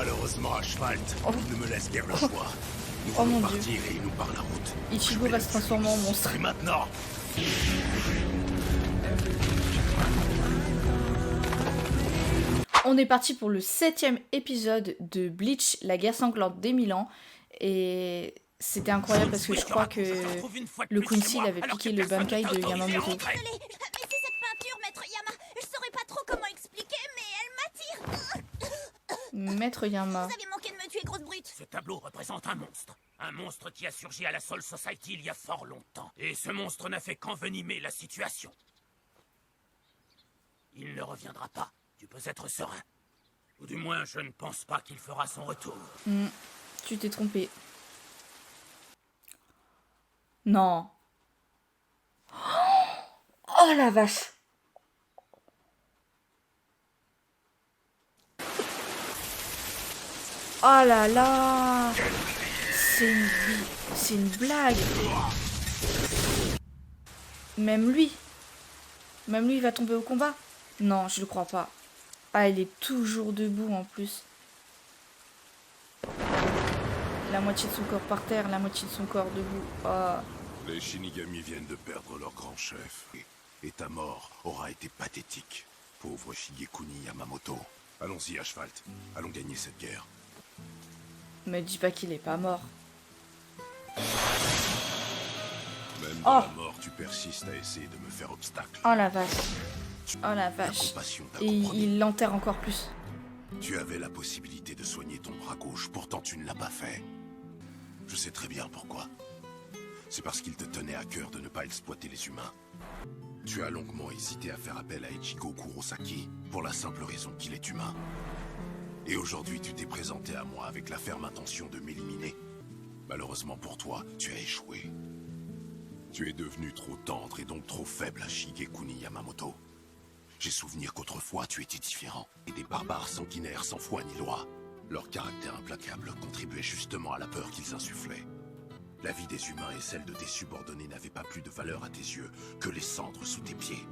Malheureusement, Asphalt, il ne me laisse guère le choix. Nous Oh voulons mon partir Dieu. et il nous barre la route. Ichigo va se transformer en monstre. Et maintenant, On est parti pour le 7e épisode de Bleach, la guerre sanglante des 1000 ans. Et c'était incroyable parce que je crois que le Quincy il avait piqué le Bankai de Yamamoto. Mais c'est cette peinture, maître Yama. Je saurais pas trop comment expliquer, mais elle m'attire. Maître Yama. Vous avez manqué de me tuer, grosse brute. Ce tableau représente un monstre. Un monstre qui a surgi à la Soul Society il y a fort longtemps. Et ce monstre n'a fait qu'envenimer la situation. Il ne reviendra pas. Tu peux être serein. Ou du moins, je ne pense pas qu'il fera son retour. Tu t'es trompé. Non. Oh la vache. Oh là là. C'est une blague. Même lui il va tomber au combat. Non, je le crois pas. Ah, il est toujours debout en plus. La moitié de son corps par terre, la moitié de son corps debout. Ah. les Shinigami viennent de perdre leur grand chef. Et ta mort aura été pathétique. Pauvre Shigekuni Yamamoto. Allons-y, Asphalt. Allons gagner cette guerre. Me dis pas qu'il est pas mort. Même dans Oh. la mort, tu persistes à essayer de me faire obstacle. Oh la vache. Oh la La vache. compassion t'a Et compromis. il l'enterre encore plus. Tu avais la possibilité de soigner ton bras gauche, pourtant tu ne l'as pas fait. Je sais très bien pourquoi. C'est parce qu'il te tenait à cœur de ne pas exploiter les humains. Tu as longuement hésité à faire appel à Ichigo Kurosaki, pour la simple raison qu'il est humain. Et aujourd'hui, tu t'es présenté à moi avec la ferme intention de m'éliminer. Malheureusement pour toi, tu as échoué. Tu es devenu trop tendre et donc trop faible à Shigekuni Yamamoto. J'ai souvenir qu'autrefois tu étais différent. Et des barbares sanguinaires sans foi ni loi. Leur caractère implacable contribuait justement à la peur qu'ils insufflaient. La vie des humains et celle de tes subordonnés n'avaient pas plus de valeur à tes yeux que les cendres sous tes pieds.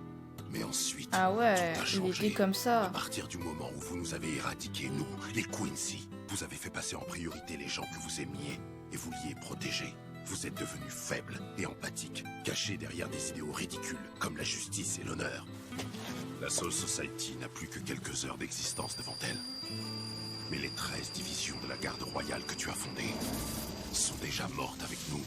Mais ensuite, Ah ouais, tout a il changé. était comme ça. À partir du moment où vous nous avez éradiqués, nous, les Quincy, vous avez fait passer en priorité les gens que vous aimiez et vouliez protéger. Vous êtes devenus faibles et empathiques, cachés derrière des idéaux ridicules comme la justice et l'honneur. La Soul Society n'a plus que quelques heures d'existence devant elle. Mais les 13 divisions de la garde royale que tu as fondées sont déjà mortes avec nous.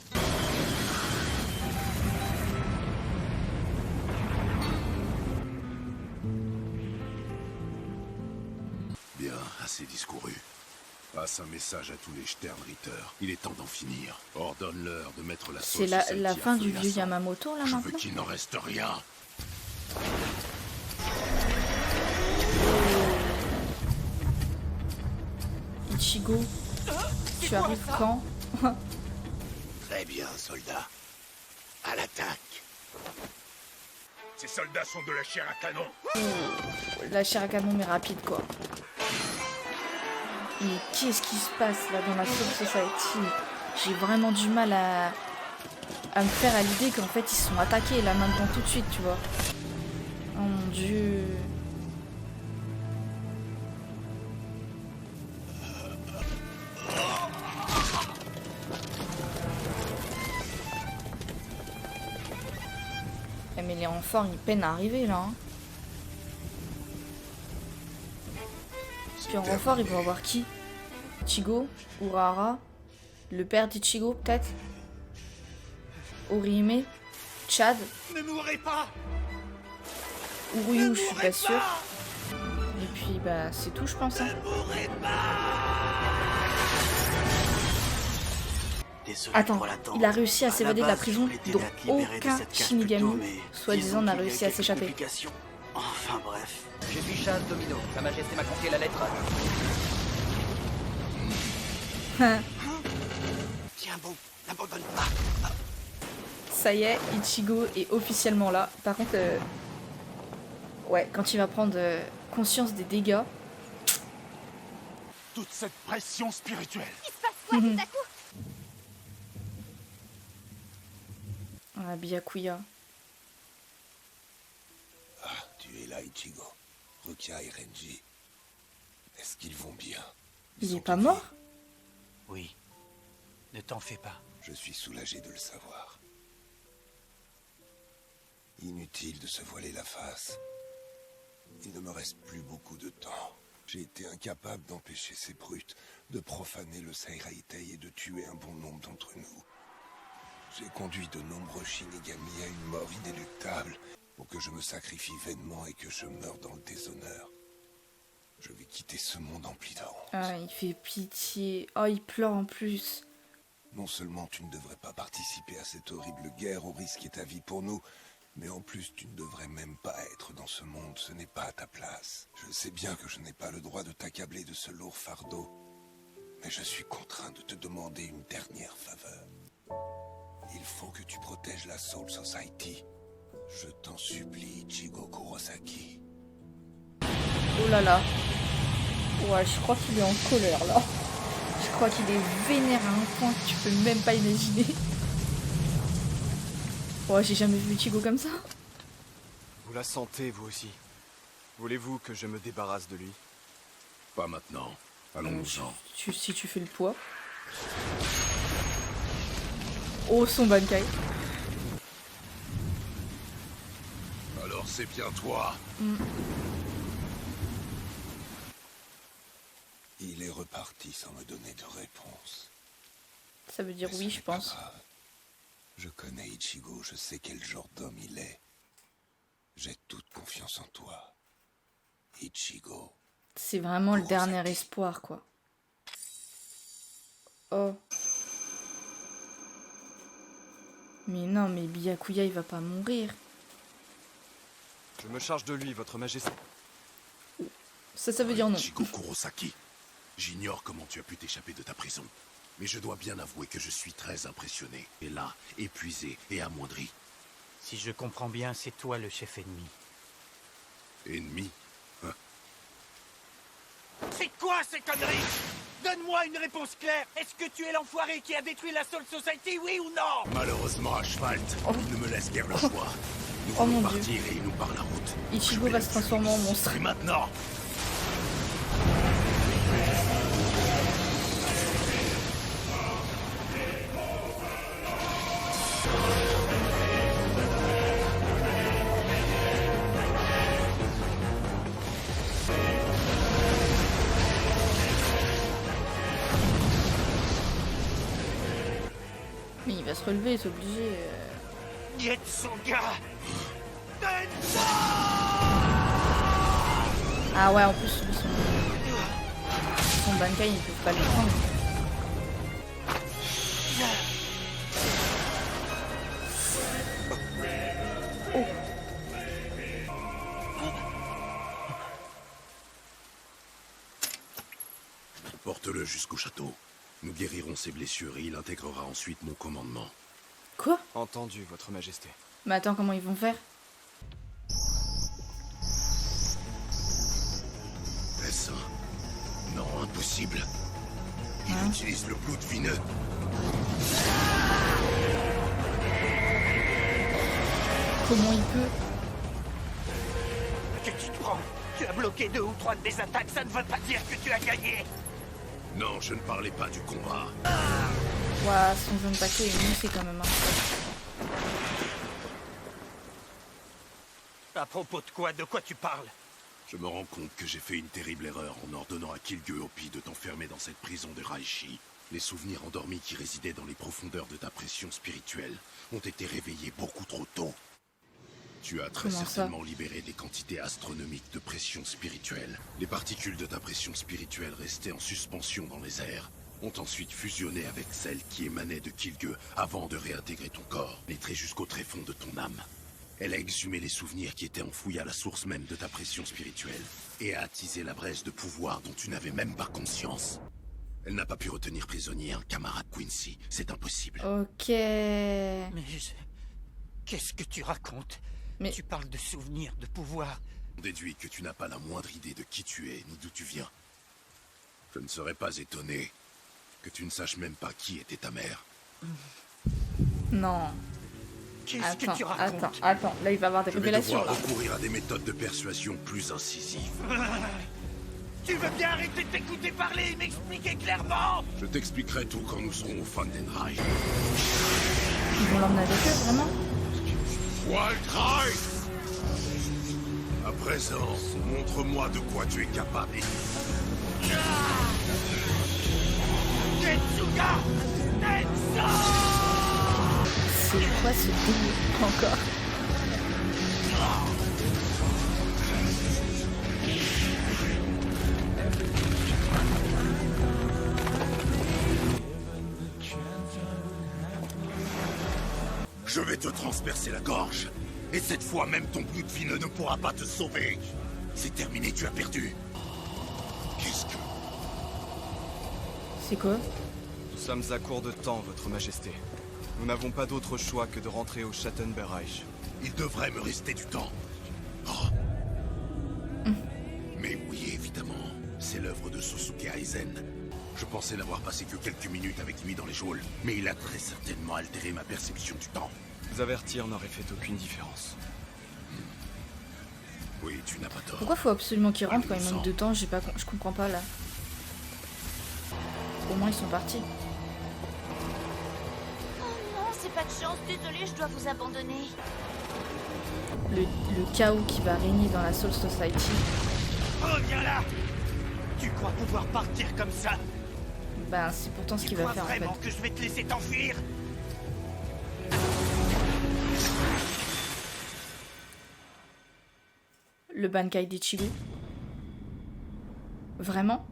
Bien, assez discouru. Passe un message à tous les Sternritter. Il est temps d'en finir. Ordonne-leur de mettre la C'est Soul la Society fin à feu du et à vieux sang. Yamamoto là Je veux maintenant. qu'il n'en reste rien. Ichigo, tu arrives quand? Très bien, soldat. À l'attaque. Ces soldats sont de la chair à canon. La chair à canon mais rapide quoi. Mais qu'est-ce qui se passe là dans la Soul Society? J'ai vraiment du mal à me faire à l'idée qu'en fait ils se sont attaqués là maintenant tout de suite, tu vois. Oh mon dieu. Eh, mais les renforts ils peinent à arriver là. Hein. Puis en renfort ils vont avoir qui? Ichigo, Urahara, le père d'Ichigo peut-être, Orihime, Chad, Ne mourrez pas. Uruyu je suis pas sûre. Et puis bah c'est tout je pense. Hein. Désolé Attends, pour l'attente. il a réussi à s'évader de la base, prison j'aurais été dont là de libérer de aucun cette cage Shinigami, plus tôt, mais soi-disant, disons n'a qu'il y a réussi à quelques s'échapper. complications. Enfin bref. Je suis Chaz Domino. Sa Majesté m'a confié la lettre. Tiens bon, n'abandonne pas. Ça y est, Ichigo est officiellement là. Par contre, ouais, quand il va prendre conscience des dégâts, Toute cette pression spirituelle. Il se passe quoi tout à coup? ah, Byakuya. Tu es là, Ichigo. Rukia et Renji. Est-ce qu'ils vont bien? Il sont est pas en vie. mort? Oui. Ne t'en fais pas. Je suis soulagé de le savoir. Inutile de se voiler la face. Il ne me reste plus beaucoup de temps. J'ai été incapable d'empêcher ces brutes de profaner le Seiraitei et de tuer un bon nombre d'entre nous. J'ai conduit de nombreux Shinigami à une mort inéluctable pour que je me sacrifie vainement et que je meure dans le déshonneur. Je vais quitter ce monde empli de honte. Ah, il fait pitié. Oh, il pleure en plus. Non seulement tu ne devrais pas participer à cette horrible guerre où risquer ta vie pour nous, mais en plus tu ne devrais même pas être dans ce monde, ce n'est pas à ta place. Je sais bien que je n'ai pas le droit de t'accabler de ce lourd fardeau, mais je suis contraint de te demander une dernière faveur. Il faut que tu protèges la Soul Society. Je t'en supplie, Ichigo Kurosaki. Oh là là. Ouais, je crois qu'il est en colère là. Je crois qu'il est vénère à un point que tu peux même pas imaginer. Ouais, j'ai jamais vu Ichigo comme ça. Vous la sentez, vous aussi. Voulez-vous que je me débarrasse de lui? Pas maintenant. Allons-nous-en. Si tu fais le poids. Oh, son Bankai. Alors c'est bien toi. Il est reparti sans me donner de réponse. Ça veut dire Mais oui, ce je n'est pas pense. grave. Je connais Ichigo, je sais quel genre d'homme il est. J'ai toute confiance en toi. Ichigo. C'est vraiment le Kurosaki. dernier espoir, quoi. Oh. Mais non, mais Byakuya, il va pas mourir. Je me charge de lui, votre majesté. Ça veut dire non. Ichigo Kurosaki. J'ignore comment tu as pu t'échapper de ta prison. Mais je dois bien avouer que je suis très impressionné. Et là, épuisé et amoindri. Si je comprends bien, c'est toi le chef ennemi. Ennemi? C'est quoi ces conneries? Donne-moi une réponse claire. Est-ce que tu es l'enfoiré qui a détruit la Soul Society, oui ou non? Malheureusement, Asphalt, il ne me laisse guère le choix. Nous Oh voulons mon partir et il nous barre la route. Ichigo va se transformer en monstre. Et maintenant? Mais il va se relever, c'est obligé. Getsuga! Ah ouais, en plus, lui, son Bankai, ils peuvent pas le prendre. Oh. Porte-le jusqu'au château. Nous guérirons ses blessures et il intégrera ensuite mon commandement. Quoi? Entendu, votre majesté. Mais attends, comment ils vont faire? Est-ce un... Non, impossible. Il Hein? utilise le blood vineux. Comment il peut? Que tu te prends? Tu as bloqué 2 ou 3 de mes attaques, ça ne veut pas dire que tu as gagné. Non, je ne parlais pas du combat. Ouah, son Zanpakuto est moussé quand même. Hein. À propos de quoi tu parles? Je me rends compte que j'ai fait une terrible erreur en ordonnant à Kilgue Opi de t'enfermer dans cette prison de Raishi. Les souvenirs endormis qui résidaient dans les profondeurs de ta pression spirituelle ont été réveillés beaucoup trop tôt. Tu as très Comment ça? certainement libéré des quantités astronomiques de pression spirituelle. Les particules de ta pression spirituelle restées en suspension dans les airs ont ensuite fusionné avec celles qui émanaient de Kilgue avant de réintégrer ton corps, pénétrer jusqu'au tréfonds de ton âme. Elle a exhumé les souvenirs qui étaient enfouis à la source même de ta pression spirituelle et a attisé la braise de pouvoir dont tu n'avais même pas conscience. Elle n'a pas pu retenir prisonnier un camarade Quincy, c'est impossible. Ok. Mais qu'est-ce que tu racontes? Mais- Tu parles de souvenirs, de pouvoir. On déduit que tu n'as pas la moindre idée de qui tu es ni d'où tu viens. Je ne serais pas étonné que tu ne saches même pas qui était ta mère. Non. Qu'est-ce que tu racontes? Attends. Là, il va avoir des Je vais révélations. devoir Là. recourir à des méthodes de persuasion plus incisives. Tu veux bien arrêter de t'écouter parler et m'expliquer clairement? Je t'expliquerai tout quand nous serons au Fandenreich. Ils vont l'emmener avec eux, vraiment? Waldreich! À présent, montre-moi de quoi tu es capable. Tetsuga! Tenso! C'est quoi ce délire encore? Je vais te transpercer la gorge. Et cette fois, même ton bloed vineux ne pourra pas te sauver. C'est terminé, tu as perdu. Qu'est-ce que... C'est quoi? Nous sommes à court de temps, Votre Majesté. Nous n'avons pas d'autre choix que de rentrer au Schattenbereich. Il devrait me rester du temps. Oh. Mais oui, évidemment. C'est l'œuvre de Sosuke Aizen. Je pensais n'avoir passé que quelques minutes avec lui dans les geôles, mais il a très certainement altéré ma perception du temps. Vous avertir n'aurait fait aucune différence. Oui, tu n'as pas tort. Pourquoi faut absolument qu'ils rentrent quand ils manquent de temps? Je comprends pas là. Au moins ils sont partis. Oh non, c'est pas de chance, désolée, je dois vous abandonner. Le chaos qui va régner dans la Soul Society. Reviens là! Tu crois pouvoir partir comme ça? Ben c'est pourtant ce Tu qu'il va crois faire en fait. vraiment que je vais te laisser t'enfuir? Le Bankai d'Ichigo. Vraiment?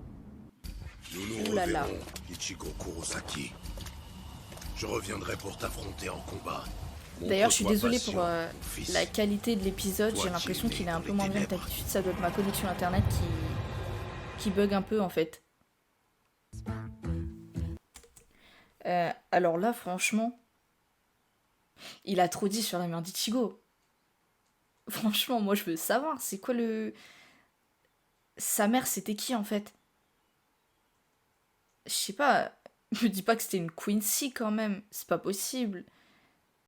Nous nous Ouh là là. reverrons, Ichigo Kurosaki. Je reviendrai pour t'affronter en combat. D'ailleurs, je suis Montre-toi désolée pour patient, mon fils. la qualité de l'épisode. Toi J'ai qui l'impression es né qu'il est un dans peu les moins bien que ténèbres. d'habitude. Ça doit être ma connexion internet qui bug un peu en fait. Alors là, franchement, il a trop dit sur la mère d'Ichigo. Franchement, moi je veux savoir, c'est quoi le... Sa mère, c'était qui en fait? Je sais pas, me dis pas que c'était une Quincy quand même, c'est pas possible.